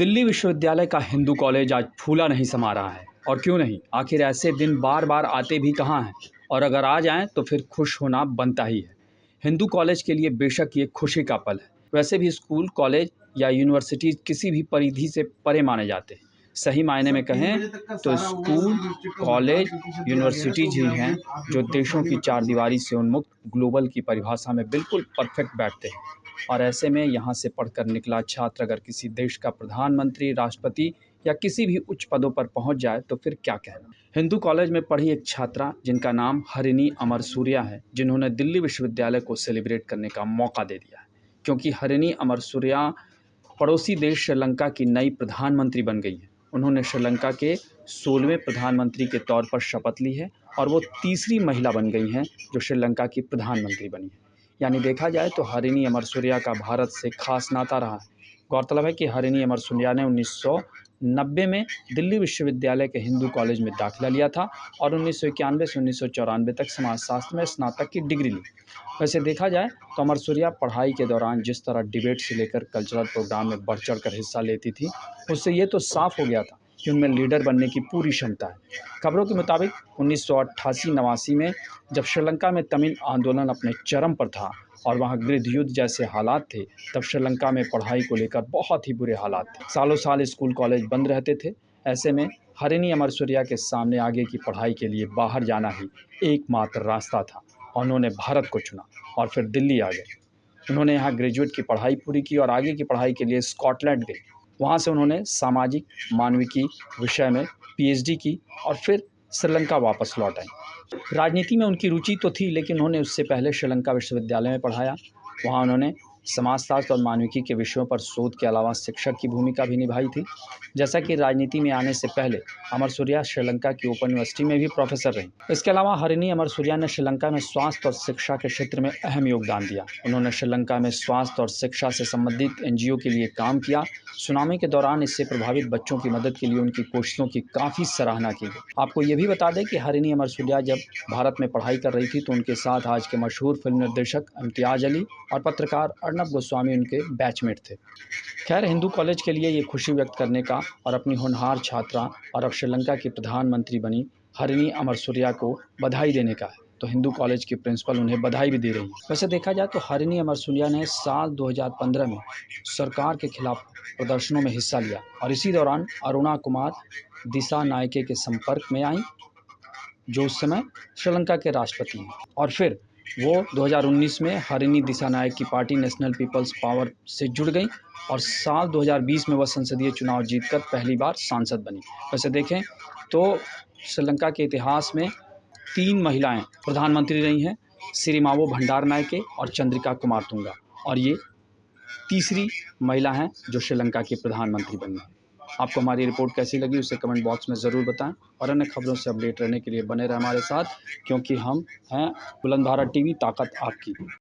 दिल्ली विश्वविद्यालय का हिंदू कॉलेज आज फूला नहीं समा रहा है। और क्यों नहीं? आखिर ऐसे दिन बार बार आते भी कहाँ हैं, और अगर आ जाएं तो फिर खुश होना बनता ही है। हिंदू कॉलेज के लिए बेशक ये खुशी का पल है। वैसे भी स्कूल, कॉलेज या यूनिवर्सिटी किसी भी परिधि से परे माने जाते हैं। सही मायने में कहें तो स्कूल, कॉलेज, यूनिवर्सिटीज ही हैं जो देशों की चारदीवारी से उन्मुक्त ग्लोबल की परिभाषा में बिल्कुल परफेक्ट बैठते हैं। और ऐसे में यहाँ से पढ़कर निकला छात्र अगर किसी देश का प्रधानमंत्री, राष्ट्रपति या किसी भी उच्च पदों पर पहुँच जाए तो फिर क्या कहना। हिंदू कॉलेज में पढ़ी एक छात्रा जिनका नाम हरिणी अमर सूर्या है, जिन्होंने दिल्ली विश्वविद्यालय को सेलिब्रेट करने का मौका दे दिया है, क्योंकि हरिणी अमर सूर्या पड़ोसी देश श्रीलंका की नई प्रधानमंत्री बन गई हैं। उन्होंने श्रीलंका के 16वें प्रधानमंत्री के तौर पर शपथ ली है और वो तीसरी महिला बन गई हैं जो श्रीलंका की प्रधानमंत्री बनी है। यानी देखा जाए तो हरिणी अमर सूर्या का भारत से खास नाता रहा है। गौरतलब है कि हरिणी अमर सूर्या ने 1990 में दिल्ली विश्वविद्यालय के हिंदू कॉलेज में दाखिला लिया था और 1991 से 1994 तक समाजशास्त्र में स्नातक की डिग्री ली। वैसे देखा जाए तो अमर सूर्या पढ़ाई के दौरान जिस तरह डिबेट से लेकर कल्चरल प्रोग्राम में बढ़ चढ़ कर हिस्सा लेती थी, उससे ये तो साफ हो गया था कि उनमें लीडर बनने की पूरी क्षमता है। खबरों के मुताबिक 1988-89 में जब श्रीलंका में तमिल आंदोलन अपने चरम पर था और वहाँ गृह युद्ध जैसे हालात थे, तब श्रीलंका में पढ़ाई को लेकर बहुत ही बुरे हालात थे। सालों साल स्कूल कॉलेज बंद रहते थे। ऐसे में हरिणी अमर सूर्या के सामने आगे की पढ़ाई के लिए बाहर जाना ही एकमात्र रास्ता था और उन्होंने भारत को चुना और फिर दिल्ली आ गए। उन्होंने यहाँ ग्रेजुएट की पढ़ाई पूरी की और आगे की पढ़ाई के लिए स्कॉटलैंड गए। वहाँ से उन्होंने सामाजिक मानविकी विषय में पीएचडी की और फिर श्रीलंका वापस लौट आई। राजनीति में उनकी रुचि तो थी, लेकिन उन्होंने उससे पहले श्रीलंका विश्वविद्यालय में पढ़ाया। वहाँ उन्होंने समाजशास्त्र और मानविकी के विषयों पर शोध के अलावा शिक्षक की भूमिका भी निभाई थी। जैसा कि राजनीति में आने से पहले अमर सूर्या श्रीलंका की ओपन यूनिवर्सिटी में भी प्रोफेसर रही। इसके अलावा हरिणी अमर सूर्या ने श्रीलंका में स्वास्थ्य और शिक्षा के क्षेत्र में अहम योगदान दिया। उन्होंने श्रीलंका में स्वास्थ्य और शिक्षा से संबंधित एनजीओ के लिए काम किया। सुनामी के दौरान इससे प्रभावित बच्चों की मदद के लिए उनकी कोशिशों की काफ़ी सराहना की गई। आपको ये भी बता दें कि हरिणी अमर सूर्या जब भारत में पढ़ाई कर रही थी तो उनके साथ आज के मशहूर फिल्म निर्देशक इम्तियाज़ अली और पत्रकार अर्नब गोस्वामी उनके बैचमेट थे। खैर, हिंदू कॉलेज के लिए ये खुशी व्यक्त करने का और अपनी होनहार छात्रा और अब श्रीलंका की प्रधानमंत्री बनी हरिणी अमर सूर्या को बधाई देने का है, तो हिंदू कॉलेज की प्रिंसिपल उन्हें बधाई भी दे रही है। वैसे देखा जाए तो हरिणी अमर सूर्या ने साल 2015 में सरकार के खिलाफ प्रदर्शनों में हिस्सा लिया और इसी दौरान अरुणा कुमार दिसानायके के संपर्क में आई, जो उस समय श्रीलंका के राष्ट्रपति हैं। और फिर वो 2019 में हरिणी दिसानायक की पार्टी नेशनल पीपल्स पावर से जुड़ गई और साल 2020 में वह संसदीय चुनाव जीतकर पहली बार सांसद बनी। वैसे देखें तो श्रीलंका के इतिहास में 3 महिलाएं प्रधानमंत्री रही हैं, सिरिमावो भंडारनायके और चंद्रिका कुमारतुंगा, और ये तीसरी महिला हैं जो श्रीलंका की प्रधानमंत्री बनी है। आपको हमारी रिपोर्ट कैसी लगी उसे कमेंट बॉक्स में ज़रूर बताएं और अन्य खबरों से अपडेट रहने के लिए बने रहें हमारे साथ, क्योंकि हम हैं बुलंदधारा टीवी, ताकत आपकी।